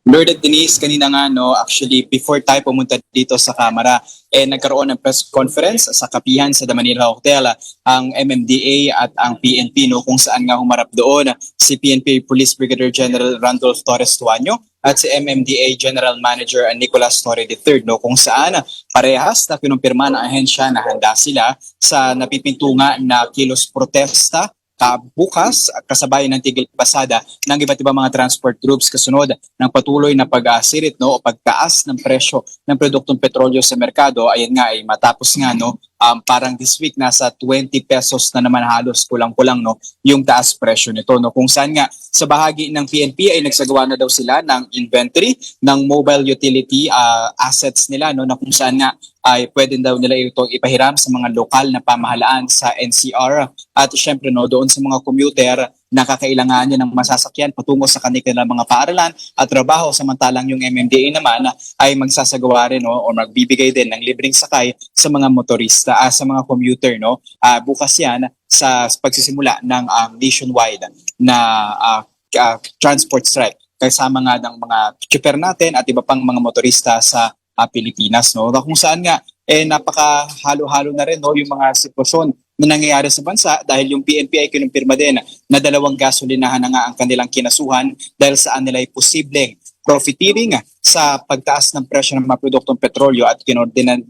Lord at Denise, kanina nga, no, actually, before tayo pumunta dito sa Kamara, nagkaroon ng press conference sa kapihan sa The Manila Hotel, ang MMDA at ang PNP, no, kung saan nga humarap doon si PNP Police Brigadier General Randolph Torres Tuanyo at si MMDA General Manager Nicolas Torre III, no, kung saan parehas na kinumpirma ng ahensya na handa sila sa napipintunga na kilos protesta bukas kasabay ng tigil pasada ng iba't ibang mga transport groups kasunod ng patuloy na pag-asirit, no, o pagtaas ng presyo ng produktong petrolyo sa merkado. Ayan nga ay matapos nga, no, parang this week nasa 20 pesos na naman halos kulang-kulang, no, yung taas presyo nito, no, kung saan nga sa bahagi ng PNP ay nagsagawa na daw sila ng inventory ng mobile utility assets nila, no, na kung saan nga ay pwede daw nila ito ipahiram sa mga lokal na pamahalaan sa NCR at syempre, no, doon sa mga commuter na kakailangan ng masasakyan patungo sa kanilang mga paaralan at trabaho, samantalang yung MMDA naman ay magsasagawa rin, no, o magbibigay din ng libreng sakay sa mga motorista, sa mga commuter, no. Bukas yan sa pagsisimula ng nationwide na transport strike kasama nga ng mga chopper natin at iba pang mga motorista sa Pilipinas, no, kung saan nga napaka-halo-halo na rin, no, yung mga sitwasyon na nangyayari sa bansa dahil yung PNP ay kinumpirma din na 2 gasolinahan na nga ang kanilang kinasuhan dahil saan nila ay posibleng profiteering sa pagtaas ng presyo ng mga produktong petrolyo at kino-ordinate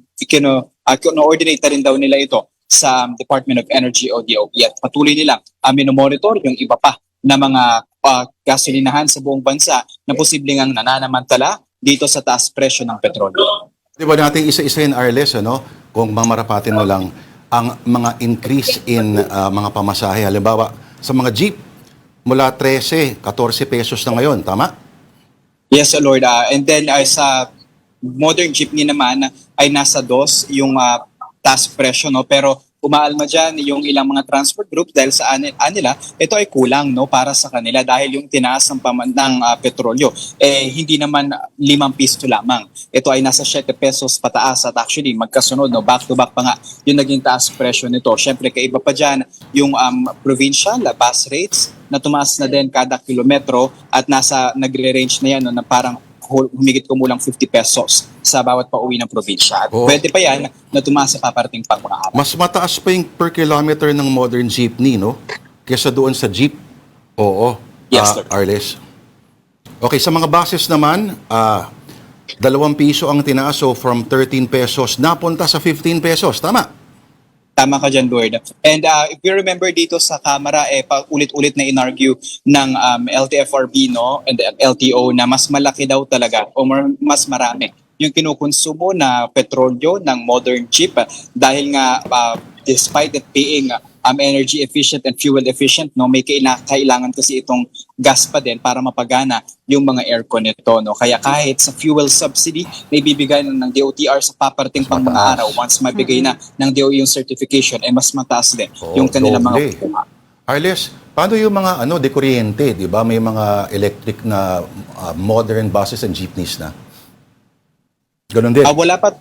na rin daw nila ito sa Department of Energy o DOE at patuloy nilang minomonitor yung iba pa na mga gasolinahan sa buong bansa na posibleng ang nananamantala dito sa taas presyo ng petrolyo. Di ba natin isa-isahin, Arles, ano, kung mamarapatin mo lang ang mga increase in mga pamasahe. Halimbawa, sa mga jeep, mula 13, 14 pesos na ngayon, tama? Yes, Lord. And then sa modern jeepney naman ay nasa 2 yung taas presyo, no, pero umaalma dyan yung ilang mga transport group dahil sa anila, ito ay kulang, no, para sa kanila dahil yung tinaas ng petrolyo, hindi naman 5 piso lamang. Ito ay nasa 7 pesos pataas at actually magkasunod, no, back to back pa nga yung naging taas presyo nito. Siyempre, kaiba pa dyan yung provincial bus rates na tumaas na din kada kilometro at nagre-range na yan, no, na parang humigit kumulang 50 pesos sa bawat pauwi ng probinsya. At pwede pa yan na tumaas sa paparating pang mga araw. Mas mataas pa yung per kilometer ng modern jeepney, no? Kesa doon sa jeep. Oo. Yes, sir. Arles. Okay, sa mga buses naman, 2 piso ang tinaas, so from 13 pesos napunta sa 15 pesos. Tama? Tama ka dyan, Lord. And if you remember dito sa Kamara, ulit-ulit na inargue ng LTFRB, no, and the LTO na mas malaki daw talaga o mas marami yung kinukonsumo na petrolyo ng modern jeep dahil nga despite it being energy efficient and fuel efficient, no, may kailangan kasi itong gas pa din para mapagana yung mga aircon nito, no. Kaya kahit sa fuel subsidy na ibibigay ng DOTR sa paparating pang mga araw, once mabigay na ng DOE yung certification, mas mataas din yung kanilang mga kukuha. Arles, paano yung mga de kuryente, di ba? May mga electric na modern buses and jeepneys na. Ganun din. Wala pa.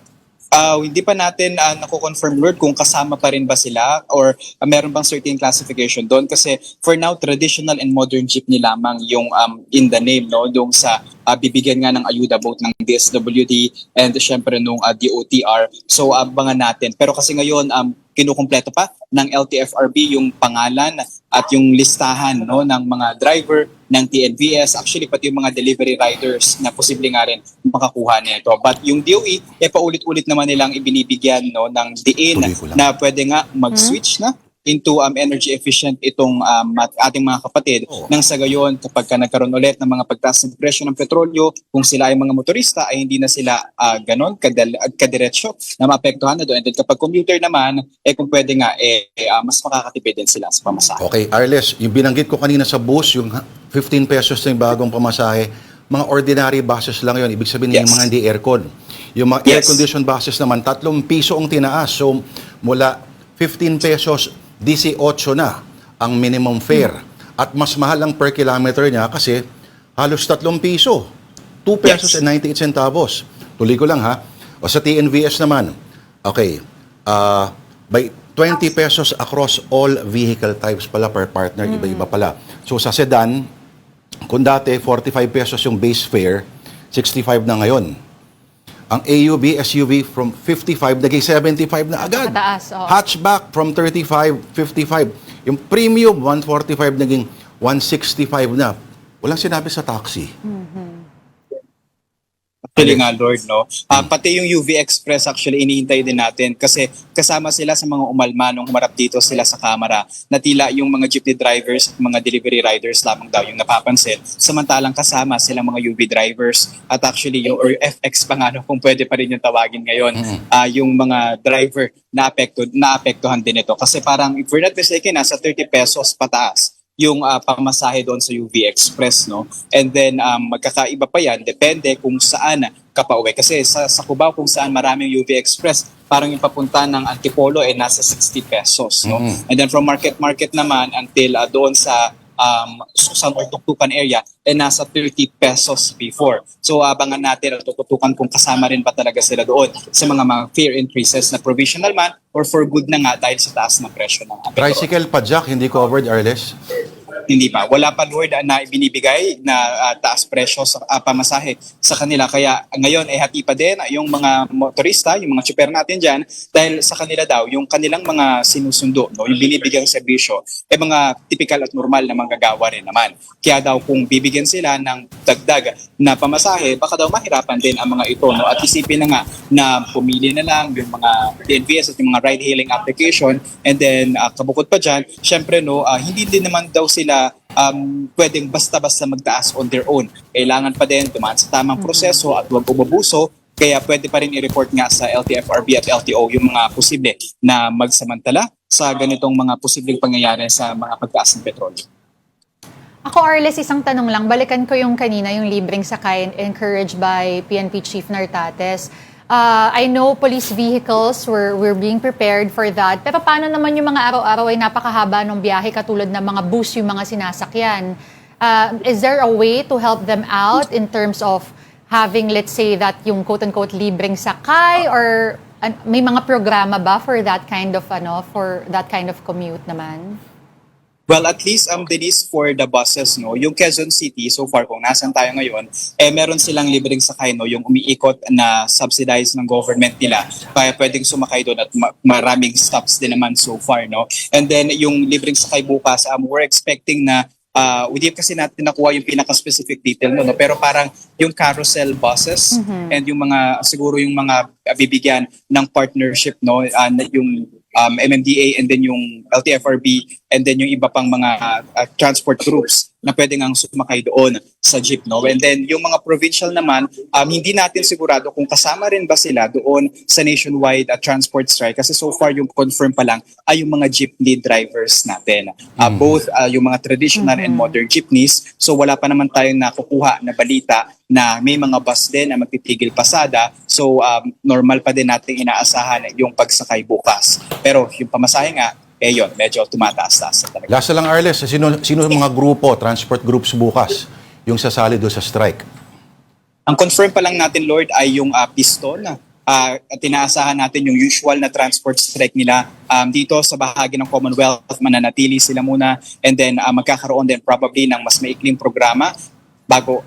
Hindi pa natin nako-confirm, Lord, kung kasama pa rin ba sila or meron bang certain classification doon kasi for now traditional and modern jeepney lamang yung in the name, no, doon sa bibigyan nga ng ayuda both ng DSWD and syempre nung DOTR. So abangan natin. Pero kasi ngayon kinukumpleto pa ng LTFRB yung pangalan at yung listahan, no, ng mga driver ng TNVS, actually pati yung mga delivery riders na posible nga rin makakuha nito. But yung DOE, paulit-ulit naman nilang ibinibigyan, no, ng diin na pwede nga mag-switch na into energy efficient itong ating mga kapatid nang sa gayon kapag nagkaroon ulit ng mga pagtaas ng presyo ng petrolyo, kung sila ay mga motorista ay hindi na sila ganon kadiretso na maapektuhan na doon. And then kapag commuter naman, kung pwede nga mas makakatipid din sila sa pamasahe. Okay, Arles, yung binanggit ko kanina sa bus, yung 15 pesos na yung bagong pamasahe, mga ordinary buses lang yon. Ibig sabihin yung mga hindi aircon. Yung mga air-conditioned buses naman, 3 piso ang tinaas. So mula 15 pesos 18 na ang minimum fare. At mas mahal ang per kilometer niya kasi halos 3 piso. 2 pesos and 98 centavos. Tuloy ko lang ha. O sa TNVS naman, okay, by 20 pesos across all vehicle types pala per partner, iba-iba pala. So sa sedan, kung dati 45 pesos yung base fare, 65 na ngayon. Ang AUV, SUV from 55 naging 75 na agad. Mataas, oo. Hatchback from 35, 55. Yung premium, 145 naging 165 na. Walang sinabi sa taxi. Actually nga, Lord, no? Pati yung UV Express, actually, inihintay din natin kasi kasama sila sa mga umalma nung humarap dito sila sa kamera na tila yung mga jeepney drivers at mga delivery riders lamang daw yung napapansin. Samantalang kasama silang mga UV drivers at actually yung or FX pa nga, no, kung pwede pa rin yung tawagin ngayon, yung mga driver na naapektuhan din ito. Kasi parang, if we're not mistaken, nasa 30 pesos pataas yung pamasahe doon sa UV Express, no? And then magkakaiba pa yan, depende kung saan ka pauwi. Kasi sa Cubao, kung saan maraming UV Express, parang yung papunta ng Antipolo nasa 60 pesos, no? And then from market naman until doon sa Susan or Tuktukan area, nasa 30 pesos before. So abangan natin at tututukan kung kasama rin ba talaga sila doon sa mga fare increases na provisional man or for good na nga dahil sa taas ng presyo ng petrol. Tricycle pa, Jack, hindi covered, Arles? Hindi pa. Wala pa, Lord, na ibinibigay na taas presyo sa pamasahe sa kanila. Kaya ngayon, hati pa din yung mga motorista, yung mga tsuper natin dyan, dahil sa kanila daw, yung kanilang mga sinusundo, no, yung binibigyang serbisyo, mga typical at normal na manggagawa rin naman. Kaya daw, kung bibigyan sila ng dagdag na pamasahe, baka daw mahirapan din ang mga ito. No? At isipin na nga na pumili na lang yung mga DNVS at yung mga ride-hailing application. And then, kabukod pa dyan, syempre, no, hindi din naman daw sila pwedeng basta-basta magtaas on their own. Kailangan pa din dumaan sa tamang proseso at huwag umabuso. Kaya pwede pa rin i-report nga sa LTFRB at LTO yung mga posible na magsamantala sa ganitong mga posibleng pangyayari sa mga pagtaas ng petrolyo. Ako, Arles, isang tanong lang. Balikan ko yung kanina, yung libreng sakay encouraged by PNP Chief Nartates. I know police vehicles were being prepared for that. Pero paano naman yung mga araw-araw ay napakahaba ng biyahe katulad ng mga bus yung mga sinasakyan? Is there a way to help them out in terms of having, let's say, that yung quote-unquote libreng sakay or may mga programa ba for that kind of commute naman? Well, at least Denise, for the buses, no, yung Quezon City, so far kung nasan tayo ngayon, meron silang libreng sakay, no, yung umiikot na subsidized ng government nila. Kaya pwedeng sumakay doon at maraming stops din naman so far, no. And then yung libreng sakay bukas, we're expecting na hindi kasi natin nakuha yung pinaka-specific detail no, pero parang yung carousel buses and yung mga siguro yung mga bibigyan ng partnership, no, yung MMDA and then yung LTFRB and then yung iba pang mga transport groups na pwede ngang sumakay doon sa jeep, no? And then yung mga provincial naman, hindi natin sigurado kung kasama rin ba sila doon sa nationwide transport strike kasi so far yung confirm pa lang ay yung mga jeepney drivers natin. Both yung mga traditional and modern jeepneys. So wala pa naman tayong nakukuha na balita na may mga bus din na magtitigil pasada. So normal pa din natin inaasahan yung pagsakay bukas. Pero yung pamasahe nga, yun, medyo tumataas-taas talaga. Last lang, Arles, sino mga grupo, transport groups bukas yung sasali doon sa strike? Ang confirm pa lang natin, Lord, ay yung Piston. Tinaasahan natin yung usual na transport strike nila dito sa bahagi ng Commonwealth. Mananatili sila muna and then magkakaroon din probably ng mas maikling programa bago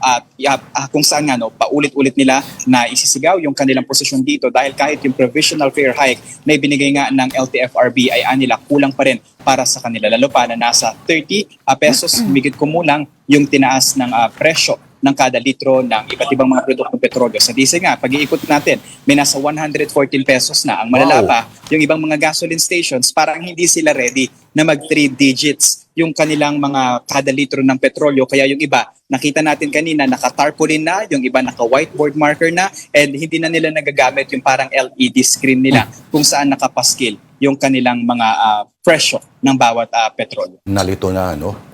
kung saan nga no, paulit-ulit nila na isisigaw yung kanilang posisyon dito dahil kahit yung provisional fare hike na ibinigay nga ng LTFRB ay nila kulang pa rin para sa kanila. Lalo pa na nasa 30 pesos, higit kumulang yung tinaas ng presyo ng kada litro ng iba't ibang mga produktong petrolyo. Sa diesel nga, pag-iikot natin, may nasa 114 pesos na. Ang malala pa, yung ibang mga gasoline stations, parang hindi sila ready na mag 3 digits yung kanilang mga kada litro ng petrolyo. Kaya yung iba, nakita natin kanina, naka-tarpaulin na, yung iba naka-whiteboard marker na, and hindi na nila nagagamit yung parang LED screen nila kung saan nakapaskil yung kanilang mga presyo ng bawat petrolyo. Nalito na, no?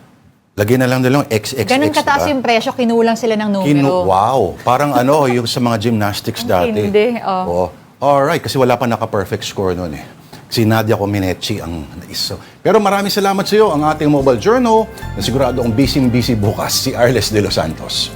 Lagyan na lang nilang XXX. Ganun kataas yung presyo, kinulang sila ng numero. Wow! Parang yung sa mga gymnastics dati. Hindi, Alright, kasi wala pa naka-perfect score noon eh. Si Nadia Cominechi ang naiso. Pero maraming salamat sa iyo, ang ating mobile journal na sigurado ang busy bukas, si Arles de los Santos.